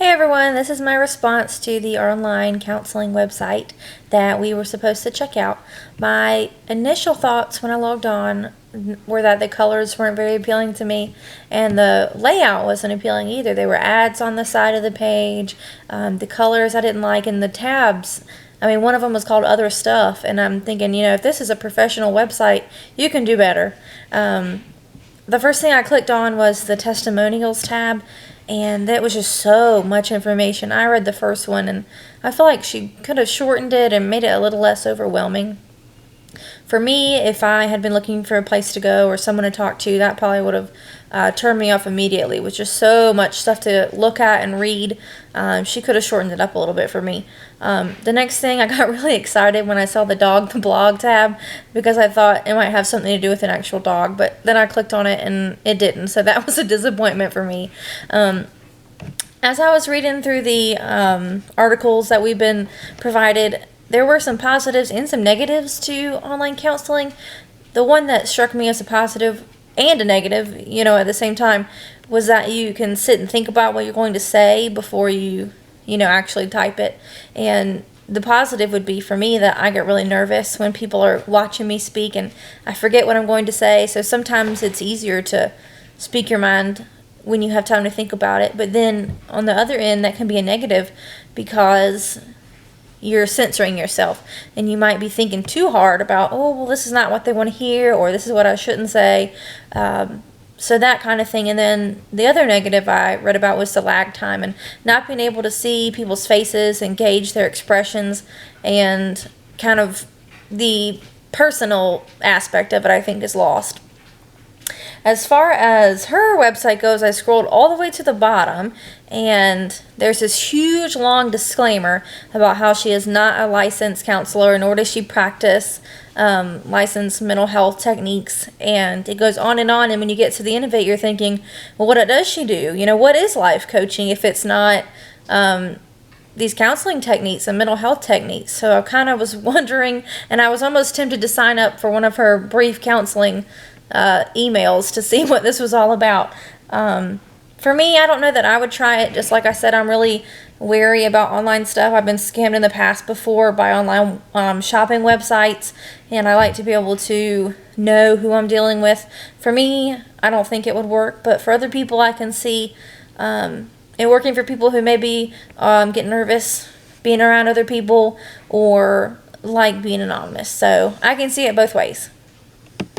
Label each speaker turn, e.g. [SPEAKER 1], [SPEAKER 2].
[SPEAKER 1] Hey everyone, this is my response to the online counseling website that we were supposed to check out. My initial thoughts when I logged on were that the colors weren't very appealing to me and the layout wasn't appealing either. There were ads on the side of the page, the colors I didn't like, and the tabs. I mean, one of them was called Other Stuff, and I'm thinking, if this is a professional website, you can do better. The first thing I clicked on was the testimonials tab, and that was just so much information. I read the first one, and I feel like she could have shortened it and made it a little less overwhelming. For me, if I had been looking for a place to go or someone to talk to, that probably would have turned me off immediately. With just so much stuff to look at and read, she could have shortened it up a little bit for me. The next thing, I got really excited when I saw the dog, the blog tab, because I thought it might have something to do with an actual dog, but then I clicked on it and it didn't, so that was a disappointment for me. As I was reading through the articles that we've been provided, there were some positives and some negatives to online counseling. The one that struck me as a positive and a negative, at the same time, was that you can sit and think about what you're going to say before you actually type it. And the positive would be for me that I get really nervous when people are watching me speak and I forget what I'm going to say. So sometimes it's easier to speak your mind when you have time to think about it. But then on the other end, that can be a negative because you're censoring yourself and you might be thinking too hard about, oh, well, this is not what they want to hear, or this is what I shouldn't say. So that kind of thing. And then the other negative I read about was the lag time and not being able to see people's faces and gauge their expressions, and kind of the personal aspect of it, I think, is lost. As far as her website goes, I scrolled all the way to the bottom, and there's this huge long disclaimer about how she is not a licensed counselor, nor does she practice licensed mental health techniques, and it goes on. And when you get to the end of it, you're thinking, well, what does she do? What is life coaching if it's not these counseling techniques and mental health techniques? So I kind of was wondering, and I was almost tempted to sign up for one of her brief counseling emails to see what this was all about. For me, I don't know that I would try it. Just like I said, I'm really wary about online stuff. I've been scammed in the past before by online shopping websites, and I like to be able to know who I'm dealing with. For me, I don't think it would work, but for other people, I can see it working for people who maybe get nervous being around other people or like being anonymous. So I can see it both ways.